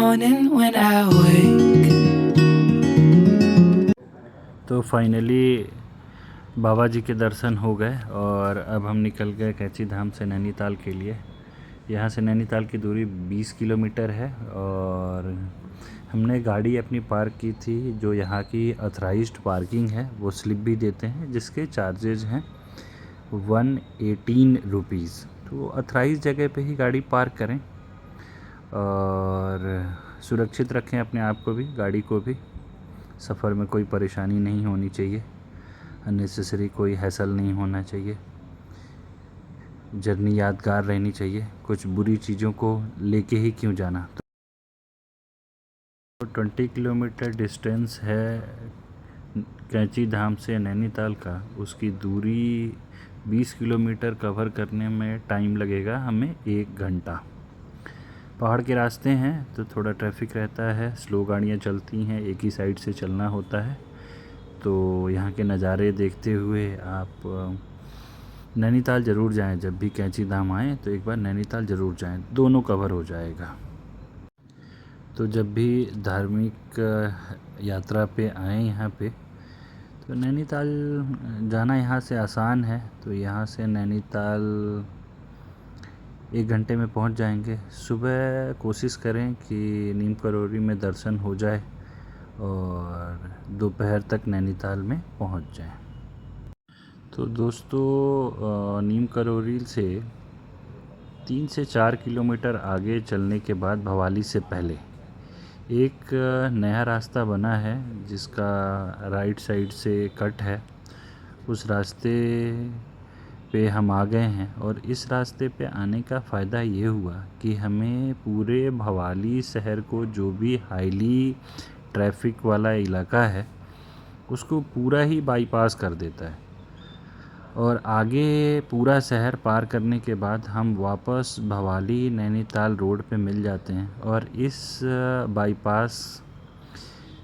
morning when I wake. तो finally बाबा जी के दर्शन हो गए और अब हम निकल गए कैंची धाम से नैनीताल के लिए। यहाँ से नैनीताल की दूरी 20 किलोमीटर है और हमने गाड़ी अपनी पार्क की थी जो यहाँ की ऑथराइज्ड पार्किंग है, वो स्लिप भी देते हैं जिसके चार्जेज हैं 118 रुपीज़। तो ऑथराइज जगह पे ही गाड़ी पार्क करें और सुरक्षित रखें अपने आप को भी, गाड़ी को भी। सफ़र में कोई परेशानी नहीं होनी चाहिए, अननेसेसरी कोई हैसल नहीं होना चाहिए, जर्नी यादगार रहनी चाहिए, कुछ बुरी चीज़ों को लेके ही क्यों जाना। तो 20 किलोमीटर डिस्टेंस है कैंची धाम से नैनीताल का, उसकी दूरी 20 किलोमीटर कवर करने में टाइम लगेगा हमें 1 घंटा। पहाड़ के रास्ते हैं तो थोड़ा ट्रैफिक रहता है, स्लो गाड़ियाँ चलती हैं, एक ही साइड से चलना होता है। तो यहाँ के नज़ारे देखते हुए आप नैनीताल ज़रूर जाएं। जब भी कैंची धाम आएँ तो एक बार नैनीताल ज़रूर जाएं, दोनों कवर हो जाएगा। तो जब भी धार्मिक यात्रा पे आएँ यहाँ पे, तो नैनीताल जाना यहाँ से आसान है। तो यहाँ से नैनीताल 1 घंटे में पहुँच जाएंगे। सुबह कोशिश करें कि नीम करोली में दर्शन हो जाए और दोपहर तक नैनीताल में पहुँच जाएं। तो दोस्तों नीम करोली से 3 से 4 किलोमीटर आगे चलने के बाद भवाली से पहले एक नया रास्ता बना है जिसका राइट साइड से कट है। उस रास्ते पे हम आ गए हैं और इस रास्ते पे आने का फ़ायदा ये हुआ कि हमें पूरे भवाली शहर को, जो भी हाईली ट्रैफिक वाला इलाका है, उसको पूरा ही बाईपास कर देता है। और आगे पूरा शहर पार करने के बाद हम वापस भवाली नैनीताल रोड पे मिल जाते हैं और इस बाईपास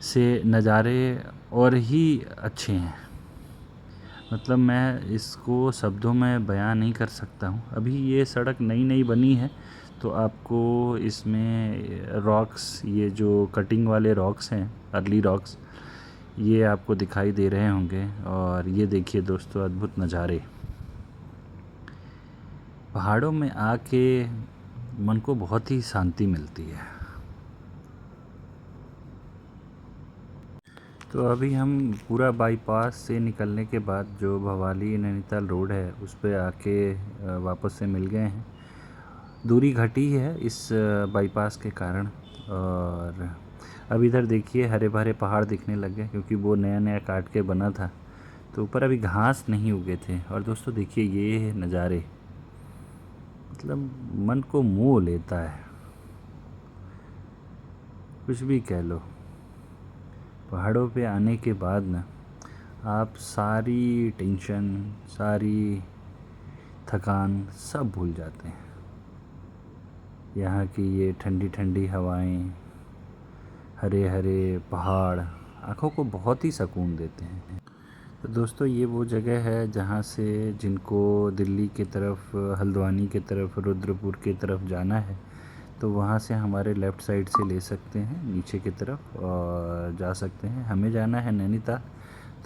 से नज़ारे और ही अच्छे हैं। मतलब मैं इसको शब्दों में बयां नहीं कर सकता हूँ। अभी ये सड़क नई नई बनी है तो आपको इसमें रॉक्स, ये जो कटिंग वाले रॉक्स हैं, अर्ली रॉक्स, ये आपको दिखाई दे रहे होंगे। और ये देखिए दोस्तों, अद्भुत नज़ारे। पहाड़ों में आके मन को बहुत ही शांति मिलती है। तो अभी हम पूरा बाईपास से निकलने के बाद जो भवाली नैनीताल रोड है उस पे आके वापस से मिल गए हैं। दूरी घटी है इस बाईपास के कारण। और अब इधर देखिए हरे भरे पहाड़ दिखने लग गए क्योंकि वो नया नया काट के बना था, तो ऊपर अभी घास नहीं उगे थे। और दोस्तों देखिए ये नज़ारे, मतलब मन को मोह लेता है, कुछ भी कह लो। पहाड़ों पे आने के बाद ना आप सारी टेंशन, सारी थकान सब भूल जाते हैं। यहाँ की ये ठंडी ठंडी हवाएं, हरे हरे पहाड़ आँखों को बहुत ही सुकून देते हैं। तो दोस्तों ये वो जगह है जहाँ से जिनको दिल्ली की तरफ, हल्द्वानी की तरफ, रुद्रपुर की तरफ जाना है तो वहाँ से हमारे लेफ़्ट साइड से ले सकते हैं नीचे की तरफ और जा सकते हैं। हमें जाना है नैनीताल,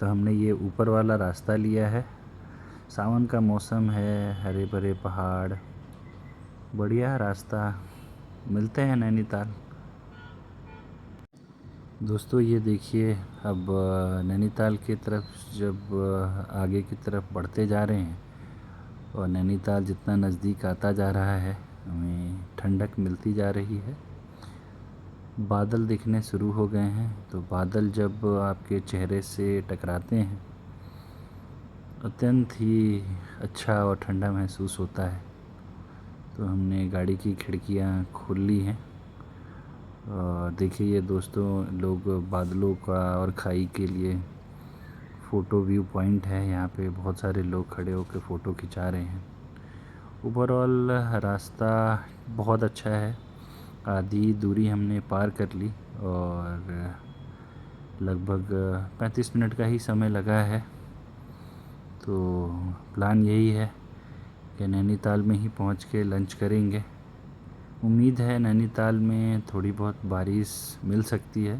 तो हमने ये ऊपर वाला रास्ता लिया है। सावन का मौसम है, हरे भरे पहाड़, बढ़िया रास्ता। मिलते हैं नैनीताल। दोस्तों ये देखिए, अब नैनीताल की तरफ जब आगे की तरफ बढ़ते जा रहे हैं और नैनीताल जितना नज़दीक आता जा रहा है, हमें ठंडक मिलती जा रही है। बादल दिखने शुरू हो गए हैं, तो बादल जब आपके चेहरे से टकराते हैं अत्यंत ही अच्छा और ठंडा महसूस होता है। तो हमने गाड़ी की खिड़कियां खोल ली हैं और देखिए ये दोस्तों, लोग बादलों का और खाई के लिए फ़ोटो व्यू पॉइंट है, यहाँ पे बहुत सारे लोग खड़े होकर फ़ोटो खिंचा रहे हैं। ओवरऑल रास्ता बहुत अच्छा है। आधी दूरी हमने पार कर ली और लगभग 35 मिनट का ही समय लगा है। तो प्लान यही है कि नैनीताल में ही पहुंच के लंच करेंगे उम्मीद है नैनीताल में थोड़ी बहुत बारिश मिल सकती है,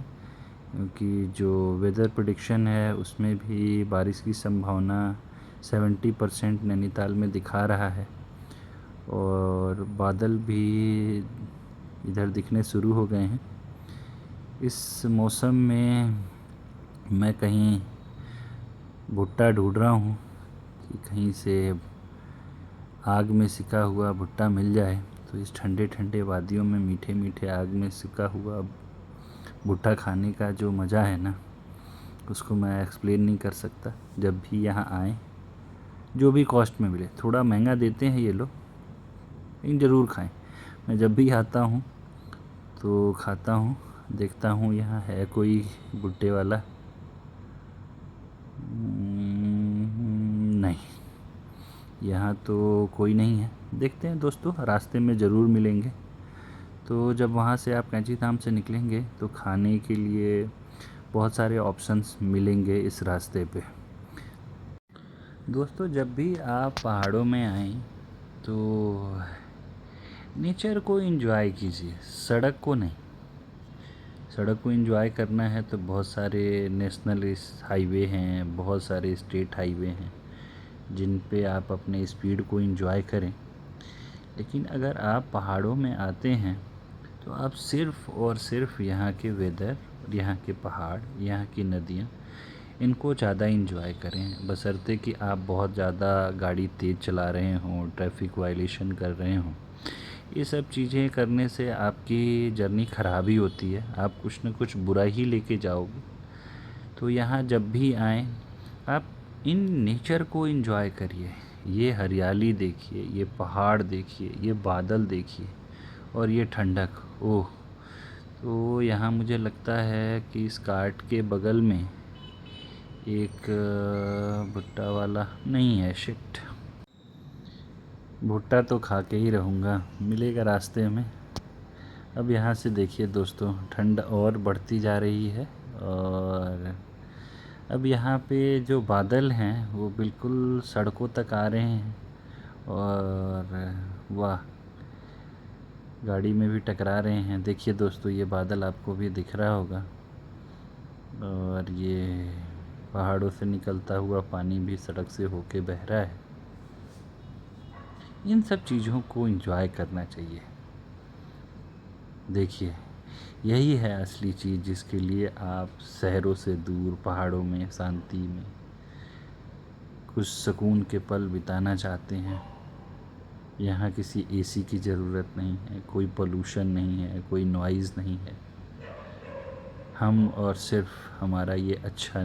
क्योंकि जो वेदर प्रेडिक्शन है उसमें भी बारिश की संभावना 70% नैनीताल में दिखा रहा है। और बादल भी इधर दिखने शुरू हो गए हैं। इस मौसम में मैं कहीं भुट्टा ढूंढ रहा हूँ कि कहीं से आग में सिका हुआ भुट्टा मिल जाए, तो इस ठंडे ठंडे वादियों में मीठे मीठे आग में सिका हुआ भुट्टा खाने का जो मज़ा है ना, उसको मैं एक्सप्लेन नहीं कर सकता। जब भी यहाँ आएँ, जो भी कॉस्ट में मिले, थोड़ा महंगा देते हैं ये लोग, लेकिन ज़रूर खाएं। मैं जब भी आता हूँ तो खाता हूँ, देखता हूँ यहाँ है कोई भुट्टे वाला। नहीं, यहाँ तो कोई नहीं है। देखते हैं दोस्तों, रास्ते में ज़रूर मिलेंगे। तो जब वहाँ से आप कैंची धाम से निकलेंगे तो खाने के लिए बहुत सारे ऑप्शंस मिलेंगे इस रास्ते पे। दोस्तों, जब भी आप पहाड़ों में आएँ तो नेचर को एंजॉय कीजिए, सड़क को नहीं। सड़क को एंजॉय करना है तो बहुत सारे नेशनल हाईवे हैं, बहुत सारे स्टेट हाईवे हैं जिन पे आप अपने स्पीड को एंजॉय करें। लेकिन अगर आप पहाड़ों में आते हैं तो आप सिर्फ़ और सिर्फ यहाँ के वेदर, यहाँ के पहाड़, यहाँ की नदियाँ, इनको ज़्यादा एंजॉय करें। बशर्ते कि आप बहुत ज़्यादा गाड़ी तेज़ चला रहे हों, ट्रैफिक वायलेशन कर रहे हों। ये सब चीज़ें करने से आपकी जर्नी ख़राब ही होती है, आप कुछ न कुछ बुरा ही लेके जाओगे। तो यहाँ जब भी आएँ, आप इन नेचर को एंजॉय करिए। ये हरियाली देखिए, ये पहाड़ देखिए, ये बादल देखिए और ये ठंडक। ओह! तो यहाँ मुझे लगता है कि इस घाट के बगल में एक भुट्टा वाला नहीं है। शिट, भुट्टा तो खा के ही रहूँगा, मिलेगा रास्ते में। अब यहाँ से देखिए दोस्तों, ठंड और बढ़ती जा रही है और अब यहाँ पे जो बादल हैं वो बिल्कुल सड़कों तक आ रहे हैं और वाह, गाड़ी में भी टकरा रहे हैं। देखिए दोस्तों, ये बादल आपको भी दिख रहा होगा और ये पहाड़ों से निकलता हुआ पानी भी सड़क से होके बह रहा है। इन सब चीज़ों को एंजॉय करना चाहिए। देखिए, यही है असली चीज़ जिसके लिए आप शहरों से दूर पहाड़ों में शांति में कुछ सुकून के पल बिताना चाहते हैं। यहाँ किसी एसी की ज़रूरत नहीं है, कोई पोल्यूशन नहीं है, कोई नॉइज़ नहीं है। हम और सिर्फ हमारा ये अच्छा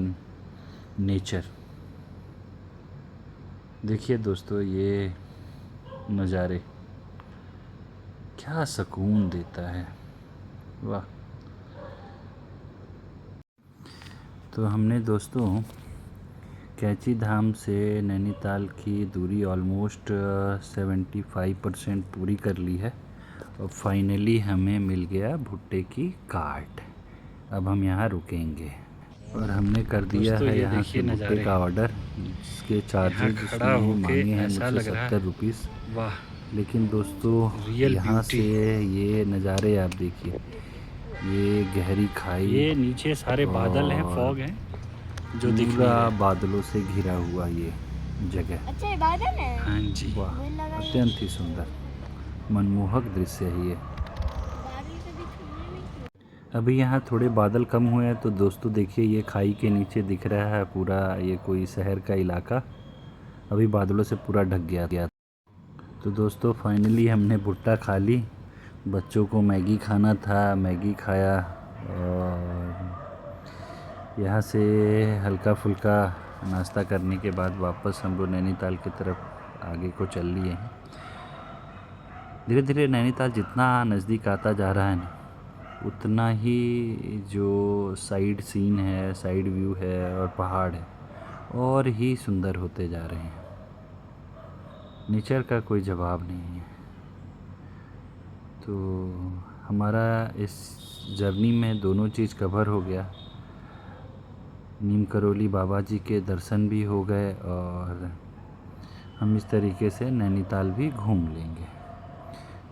नेचर। देखिए दोस्तों, ये नज़ारे क्या सुकून देता है, वाह। तो हमने दोस्तों कैंची धाम से नैनीताल की दूरी ऑलमोस्ट 75% पूरी कर ली है और फाइनली हमें मिल गया भुट्टे की काट। अब हम यहाँ रुकेंगे और हमने कर दिया है यहाँ से भुट्टे का ऑर्डर। इसके चार्जेज इसने मांगे हैं मुझसे 70 रुपीज़। वाह, लेकिन दोस्तों, यहाँ से ये नज़ारे आप देखिए, ये गहरी खाई, ये नीचे सारे बादल हैं, और फॉग हैं जो दिख पूरा रही है। बादलों से घिरा हुआ ये जगह। अच्छा, ये बादल है। हाँ जी, वाह, अत्यंत ही सुंदर मनमोहक दृश्य है ये। बादल तो दिख रहे नहीं। अभी यहाँ थोड़े बादल कम हुए हैं तो दोस्तों देखिए, ये खाई के नीचे दिख रहा है पूरा ये कोई शहर का इलाका, अभी बादलों से पूरा ढक गया। तो दोस्तों, फाइनली हमने भुट्टा खा ली। बच्चों को मैगी खाना था, मैगी खाया और यहाँ से हल्का फुल्का नाश्ता करने के बाद वापस हम लोग नैनीताल की तरफ आगे को चल लिए हैं। धीरे धीरे नैनीताल जितना नज़दीक आता जा रहा है ना, उतना ही जो साइड सीन है, साइड व्यू है और पहाड़ है और ही सुंदर होते जा रहे हैं। नेचर का कोई जवाब नहीं है। तो हमारा इस जर्नी में दोनों चीज़ कवर हो गया। नीम करोली बाबा जी के दर्शन भी हो गए और हम इस तरीके से नैनीताल भी घूम लेंगे।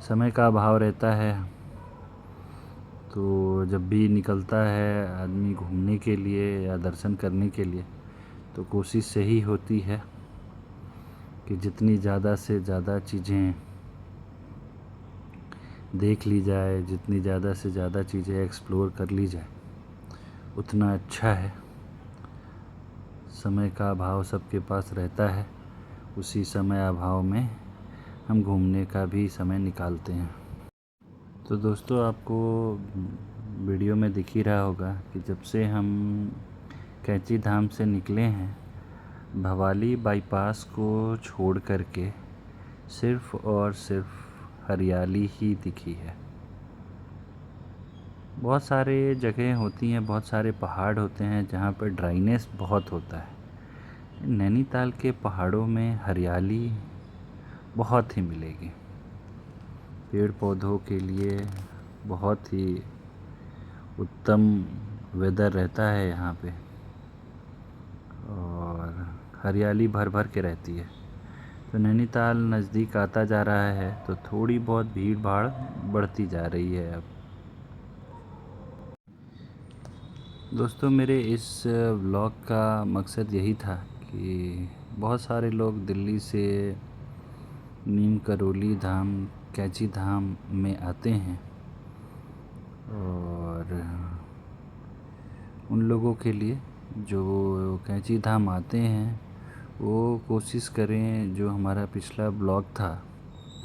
समय का अभाव रहता है, तो जब भी निकलता है आदमी घूमने के लिए या दर्शन करने के लिए, तो कोशिश यही होती है कि जितनी ज़्यादा से ज़्यादा चीज़ें देख ली जाए, जितनी ज़्यादा से ज़्यादा चीज़ें एक्सप्लोर कर ली जाए, उतना अच्छा है। समय का अभाव सबके पास रहता है, उसी समय अभाव में हम घूमने का भी समय निकालते हैं। तो दोस्तों, आपको वीडियो में दिख ही रहा होगा कि जब से हम कैंची धाम से निकले हैं, भवाली बाईपास को छोड़ करके सिर्फ़ और सिर्फ हरियाली ही दिखी है। बहुत सारे जगह होती हैं, बहुत सारे पहाड़ होते हैं जहाँ पर ड्राइनेस बहुत होता है। नैनीताल के पहाड़ों में हरियाली बहुत ही मिलेगी। पेड़ पौधों के लिए बहुत ही उत्तम वेदर रहता है यहाँ पे, और हरियाली भर भर के रहती है। तो नैनीताल नज़दीक आता जा रहा है, तो थोड़ी बहुत भीड़ भाड़ बढ़ती जा रही है अब। दोस्तों, मेरे इस व्लॉग का मकसद यही था कि बहुत सारे लोग दिल्ली से नीम करौली धाम, कैंची धाम में आते हैं, और उन लोगों के लिए जो कैंची धाम आते हैं वो कोशिश करें, जो हमारा पिछला ब्लॉग था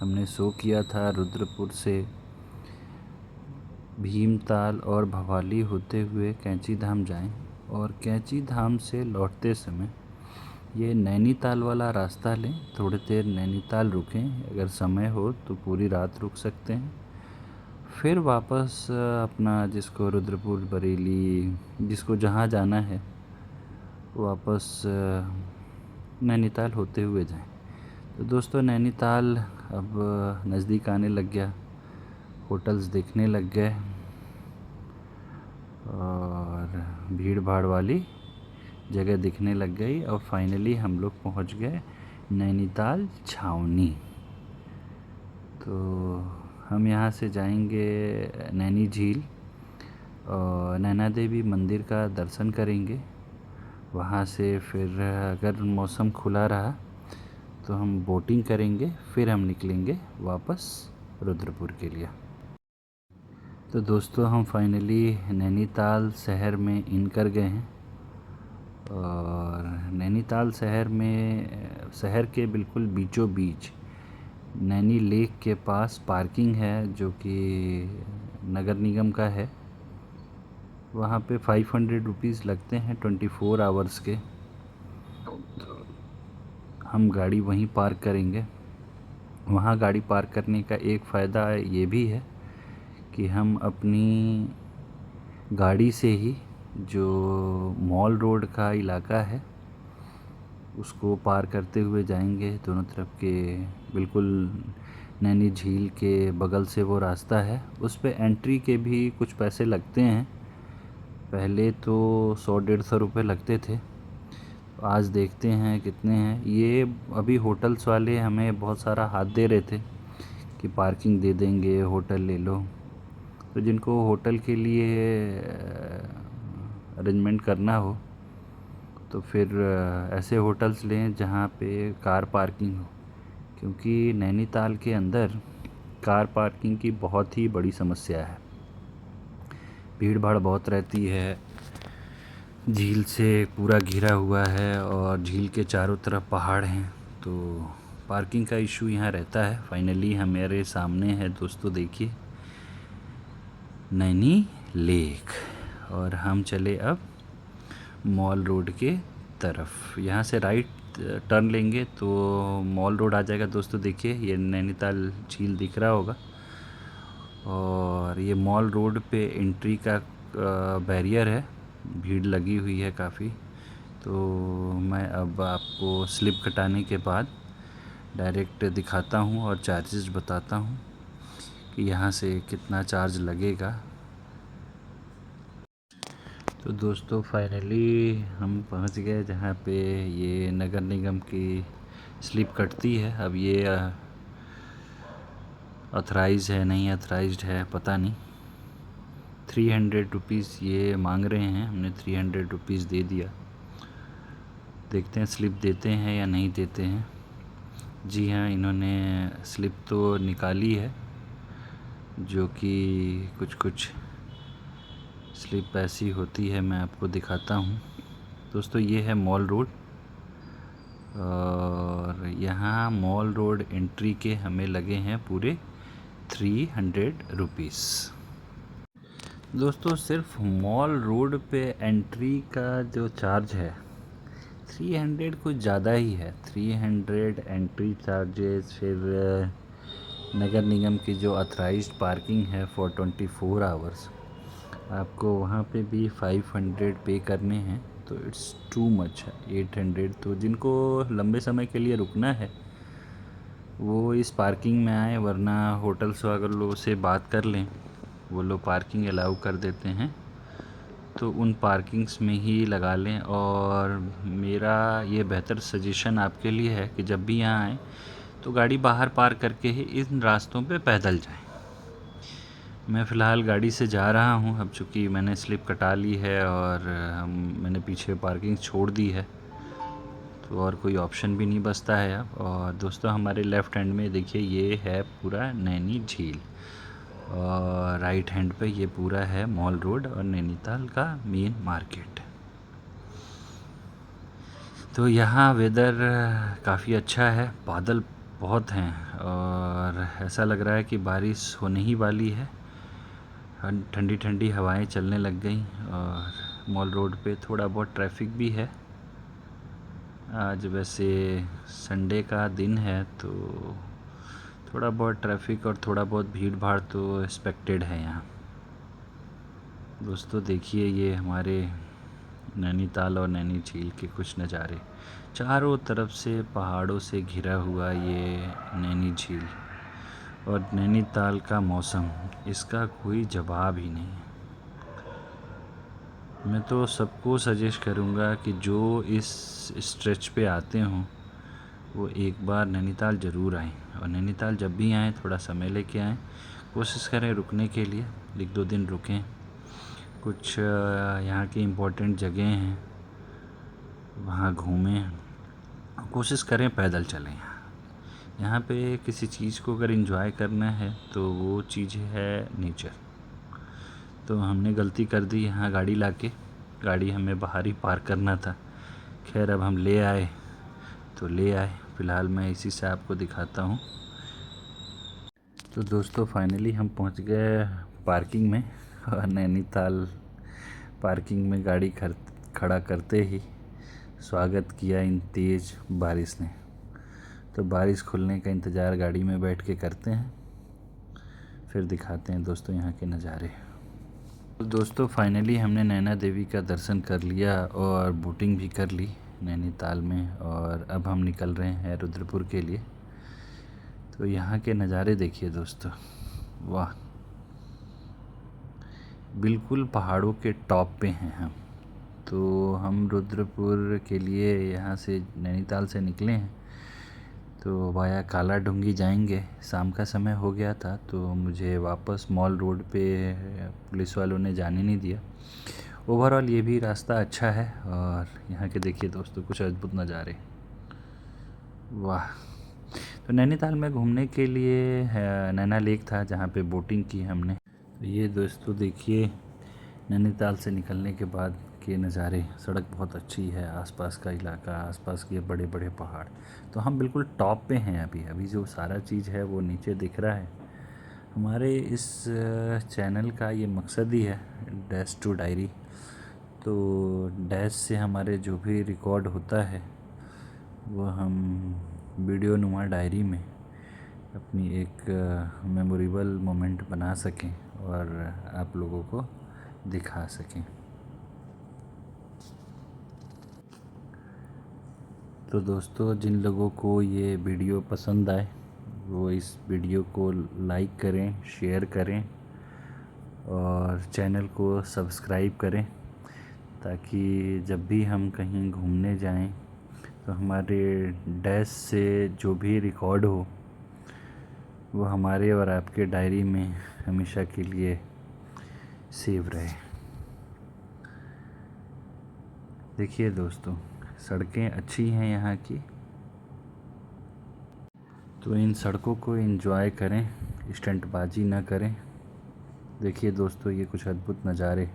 हमने शो किया था, रुद्रपुर से भीमताल और भवाली होते हुए कैंची धाम जाएं, और कैंची धाम से लौटते समय ये नैनीताल वाला रास्ता लें। थोड़ी देर नैनीताल रुकें, अगर समय हो तो पूरी रात रुक सकते हैं। फिर वापस अपना जिसको रुद्रपुर, बरेली, जिसको जहाँ जाना है वापस नैनीताल होते हुए जाएं। तो दोस्तों, नैनीताल अब नज़दीक आने लग गया, होटल्स दिखने लग गए, और भीड़ भाड़ वाली जगह दिखने लग गई, और फाइनली हम लोग पहुंच गए नैनीताल छावनी। तो हम यहाँ से जाएंगे नैनी झील और नैना देवी मंदिर का दर्शन करेंगे। वहाँ से फिर अगर मौसम खुला रहा तो हम बोटिंग करेंगे, फिर हम निकलेंगे वापस रुद्रपुर के लिए। तो दोस्तों, हम फाइनली नैनीताल शहर में इन कर गए हैं, और नैनीताल शहर के बिल्कुल बीचों बीच नैनी लेक के पास पार्किंग है, जो कि नगर निगम का है। वहाँ पे 500 रुपीज़ लगते हैं 24 आवर्स के। हम गाड़ी वहीं पार्क करेंगे। वहाँ गाड़ी पार्क करने का एक फ़ायदा ये भी है कि हम अपनी गाड़ी से ही जो मॉल रोड का इलाका है उसको पार करते हुए जाएंगे। दोनों तरफ के बिल्कुल नैनी झील के बगल से वो रास्ता है, उस पे एंट्री के भी कुछ पैसे लगते हैं। पहले तो 100-150 रुपये लगते थे, आज देखते हैं कितने हैं। ये अभी होटल्स वाले हमें बहुत सारा हाथ दे रहे थे कि पार्किंग दे देंगे, होटल ले लो। तो जिनको होटल के लिए अरेंजमेंट करना हो तो फिर ऐसे होटल्स लें जहाँ पे कार पार्किंग हो, क्योंकि नैनीताल के अंदर कार पार्किंग की बहुत ही बड़ी समस्या है। भीड़ भाड़ बहुत रहती है, झील से पूरा घिरा हुआ है और झील के चारों तरफ पहाड़ हैं, तो पार्किंग का इशू यहाँ रहता है। फाइनली हमारे सामने है दोस्तों, देखिए नैनी लेक, और हम चले अब मॉल रोड के तरफ। यहाँ से राइट टर्न लेंगे तो मॉल रोड आ जाएगा। दोस्तों देखिए, ये नैनीताल झील दिख रहा होगा, और ये मॉल रोड पे एंट्री का बैरियर है, भीड़ लगी हुई है काफ़ी। तो मैं अब आपको स्लिप कटाने के बाद डायरेक्ट दिखाता हूँ और चार्जेस बताता हूँ कि यहाँ से कितना चार्ज लगेगा। तो दोस्तों, फाइनली हम पहुँच गए जहाँ पे ये नगर निगम की स्लिप कटती है। अब ये ऑथराइज है नहीं ऑथराइज्ड है पता नहीं। 300 रुपीज़ ये मांग रहे हैं, हमने 300 रुपीज़ दे दिया। देखते हैं स्लिप देते हैं या नहीं देते हैं। जी हाँ, इन्होंने स्लिप तो निकाली है, जो कि कुछ स्लिप ऐसी होती है, मैं आपको दिखाता हूँ। दोस्तों ये है मॉल रोड, और यहाँ मॉल रोड एंट्री के हमें लगे हैं पूरे 300 रुपीज़। दोस्तों सिर्फ मॉल रोड पे एंट्री का जो चार्ज है 300 कुछ ज़्यादा ही है। 300 एंट्री चार्जेस, फिर नगर निगम की जो ऑथराइज्ड पार्किंग है फॉर 24 आवर्स, आपको वहाँ पे भी 500 पे करने हैं, तो इट्स टू मच है। 800 तो जिनको लंबे समय के लिए रुकना है वो इस पार्किंग में आए, वरना होटल्स अगर लोगों से बात कर लें वो लोग पार्किंग अलाउ कर देते हैं, तो उन पार्किंग्स में ही लगा लें। और मेरा ये बेहतर सजेशन आपके लिए है कि जब भी यहाँ आएँ तो गाड़ी बाहर पार्क करके ही इन रास्तों पे पैदल जाएं। मैं फ़िलहाल गाड़ी से जा रहा हूँ, अब चूँकि मैंने स्लिप कटा ली है और मैंने पीछे पार्किंग छोड़ दी है, तो और कोई ऑप्शन भी नहीं बचता है अब। और दोस्तों हमारे लेफ़्ट हैंड में देखिए ये है पूरा नैनी झील, और राइट हैंड पे ये पूरा है मॉल रोड और नैनीताल का मेन मार्केट। तो यहाँ वेदर काफ़ी अच्छा है, बादल बहुत हैं और ऐसा लग रहा है कि बारिश होने ही वाली है। ठंडी ठंडी हवाएं चलने लग गई, और मॉल रोड पे थोड़ा बहुत ट्रैफिक भी है। आज वैसे संडे का दिन है, तो थोड़ा बहुत ट्रैफिक और थोड़ा बहुत भीड़ भाड़ तो एक्सपेक्टेड है यहाँ। दोस्तों देखिए ये हमारे नैनीताल और नैनी झील के कुछ नज़ारे, चारों तरफ से पहाड़ों से घिरा हुआ ये नैनी झील, और नैनीताल का मौसम, इसका कोई जवाब ही नहीं है। मैं तो सबको सजेस्ट करूँगा कि जो इस स्ट्रेच पे आते हों वो एक बार नैनीताल ज़रूर आएँ, और नैनीताल जब भी आएँ थोड़ा समय लेके आएँ, कोशिश करें रुकने के लिए, 1-2 दिन रुकें। कुछ यहाँ की इम्पोर्टेंट जगह हैं वहाँ घूमें, कोशिश करें पैदल चलें। यहाँ पे किसी चीज़ को अगर एंजॉय करना है तो वो चीज़ है नेचर। तो हमने गलती कर दी यहाँ गाड़ी लाके, गाड़ी हमें बाहर ही पार्क करना था। खैर अब हम ले आए तो ले आए, फ़िलहाल मैं इसी से आपको दिखाता हूँ। तो दोस्तों फाइनली हम पहुँच गए पार्किंग में, और नैनीताल पार्किंग में गाड़ी खड़ा करते ही स्वागत किया इन तेज़ बारिश ने। तो बारिश खुलने का इंतज़ार गाड़ी में बैठ के करते हैं, फिर दिखाते हैं दोस्तों यहाँ के नज़ारे। तो दोस्तों फाइनली हमने नैना देवी का दर्शन कर लिया और बोटिंग भी कर ली नैनीताल में, और अब हम निकल रहे हैं रुद्रपुर के लिए। तो यहाँ के नज़ारे देखिए दोस्तों, वाह, बिल्कुल पहाड़ों के टॉप पे हैं हम। तो हम रुद्रपुर के लिए यहाँ से नैनीताल से निकले हैं, तो वाया काला डूंगी जाएंगे। शाम का समय हो गया था तो मुझे वापस मॉल रोड पे पुलिस वालों ने जाने नहीं दिया। ओवरऑल ये भी रास्ता अच्छा है, और यहाँ के देखिए दोस्तों कुछ अद्भुत नज़ारे, वाह। तो नैनीताल में घूमने के लिए नैना लेक था जहाँ पे बोटिंग की हमने। तो ये दोस्तों देखिए नैनीताल से निकलने के बाद के नज़ारे, सड़क बहुत अच्छी है, आसपास का इलाका, आसपास के बड़े बड़े पहाड़। तो हम बिल्कुल टॉप पे हैं अभी जो सारा चीज़ है वो नीचे दिख रहा है। हमारे इस चैनल का ये मकसद ही है, डैश टू डायरी। तो डैश से हमारे जो भी रिकॉर्ड होता है वो हम वीडियो नुमा डायरी में अपनी एक मेमोरेबल मोमेंट बना सकें और आप लोगों को दिखा सकें। तो दोस्तों जिन लोगों को ये वीडियो पसंद आए वो इस वीडियो को लाइक करें, शेयर करें और चैनल को सब्सक्राइब करें, ताकि जब भी हम कहीं घूमने जाएं तो हमारे डैश से जो भी रिकॉर्ड हो वो हमारे और आपके डायरी में हमेशा के लिए सेव रहे। देखिए दोस्तों, सड़कें अच्छी हैं यहाँ की, तो इन सड़कों को एंजॉय करें, स्टंटबाजी ना करें। देखिए दोस्तों, ये कुछ अद्भुत नज़ारे।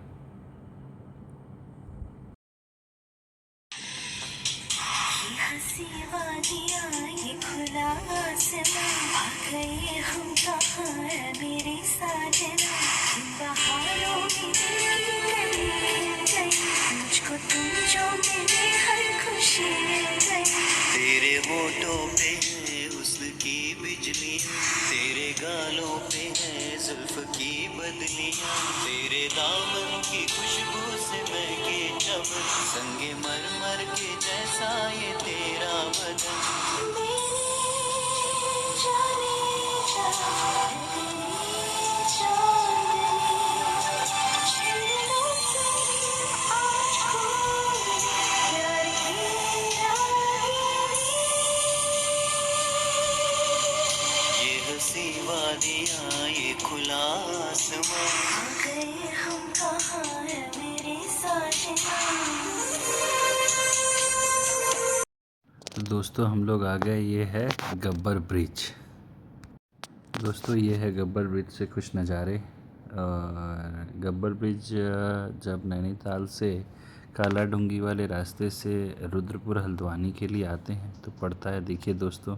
हंसी वादियाँ ये खुला आसमां, आ गए हम कहाँ है मेरे साजना। इन बहारों में दिल की कली खिल गई, मुझको तुम जो मिले हर खुशी मिल गई। तेरे होठों पे है हुस्न की बिजली, तेरे गालों पे है जुल्फ की बदलियाँ, तेरे दामन की खुशबू से महके चमन, संगे मरमर के जैसा ये तेरा बदन। मेरी जाने जा, तेरी चांदनी, छिड़ लो तेरी आज कोई प्यार की रागनी। ये हंसी वादियाँ ये खुला आसमां, आ गए हम कहाँ है मेरे साजना। तो दोस्तों, हम लोग आ गए, ये है गब्बर ब्रिज। दोस्तों, ये है गब्बर ब्रिज से कुछ नज़ारे। और गब्बर ब्रिज जब नैनीताल से काला डूंगी वाले रास्ते से रुद्रपुर हल्द्वानी के लिए आते हैं तो पड़ता है। देखिए दोस्तों,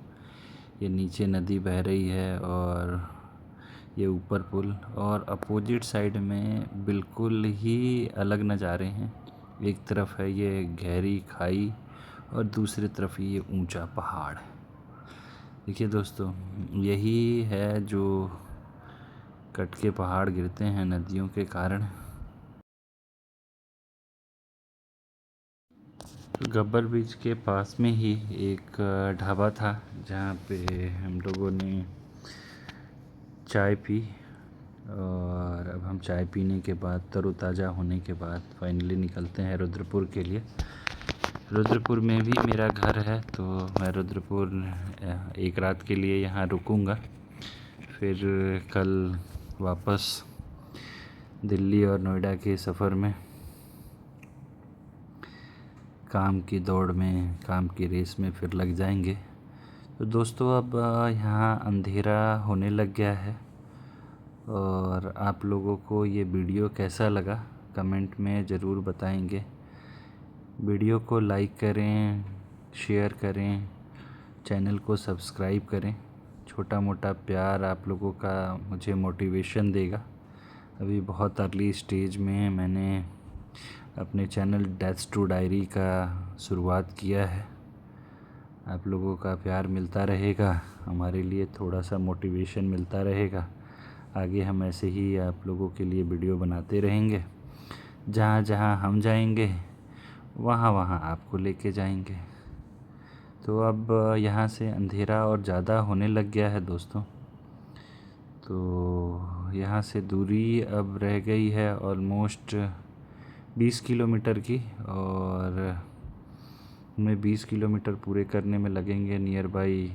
ये नीचे नदी बह रही है और ये ऊपर पुल, और अपोजिट साइड में बिल्कुल ही अलग नज़ारे हैं। एक तरफ है ये गहरी खाई और दूसरी तरफ ये ऊंचा पहाड़। देखिए दोस्तों, यही है जो कट के पहाड़ गिरते हैं नदियों के कारण। तो गब्बर ब्रिज के पास में ही एक ढाबा था जहाँ पे हम लोगों ने चाय पी, और अब हम चाय पीने के बाद तरोताज़ा होने के बाद फाइनली निकलते हैं रुद्रपुर के लिए। रुद्रपुर में भी मेरा घर है, तो मैं रुद्रपुर एक रात के लिए यहाँ रुकूँगा, फिर कल वापस दिल्ली और नोएडा के सफ़र में, काम की दौड़ में, काम की रेस में फिर लग जाएंगे। तो दोस्तों, अब यहाँ अंधेरा होने लग गया है, और आप लोगों को ये वीडियो कैसा लगा कमेंट में ज़रूर बताएंगे। वीडियो को लाइक करें, शेयर करें, चैनल को सब्सक्राइब करें। छोटा मोटा प्यार आप लोगों का मुझे मोटिवेशन देगा। अभी बहुत अर्ली स्टेज में मैंने अपने चैनल डेथ्स टू डायरी का शुरुआत किया है। आप लोगों का प्यार मिलता रहेगा, हमारे लिए थोड़ा सा मोटिवेशन मिलता रहेगा। आगे हम ऐसे ही आप लोगों के लिए वीडियो बनाते रहेंगे। जहाँ जहाँ हम जाएंगे वहाँ वहाँ आपको लेके जाएंगे। तो अब यहाँ से अंधेरा और ज़्यादा होने लग गया है दोस्तों, तो यहाँ से दूरी अब रह गई है ऑलमोस्ट 20 किलोमीटर की, और हमें 20 किलोमीटर पूरे करने में लगेंगे नियर बाई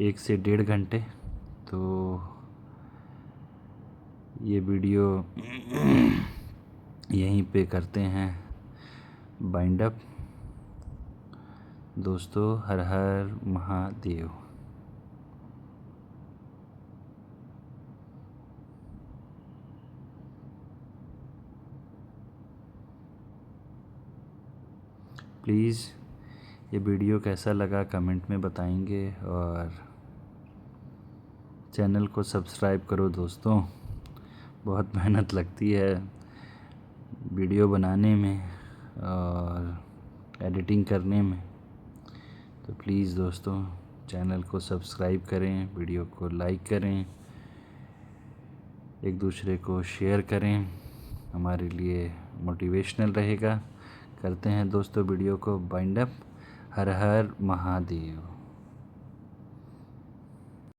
1 से 1.5 घंटे। तो ये वीडियो यहीं पे करते हैं बाइंड अप। दोस्तों, हर हर महादेव। प्लीज़ ये वीडियो कैसा लगा कमेंट में बताएंगे, और चैनल को सब्सक्राइब करो दोस्तों। बहुत मेहनत लगती है वीडियो बनाने में और एडिटिंग करने में, तो प्लीज़ दोस्तों चैनल को सब्सक्राइब करें, वीडियो को लाइक करें, एक दूसरे को शेयर करें, हमारे लिए मोटिवेशनल रहेगा। करते हैं दोस्तों वीडियो को बाइंड अप। हर हर महादेव।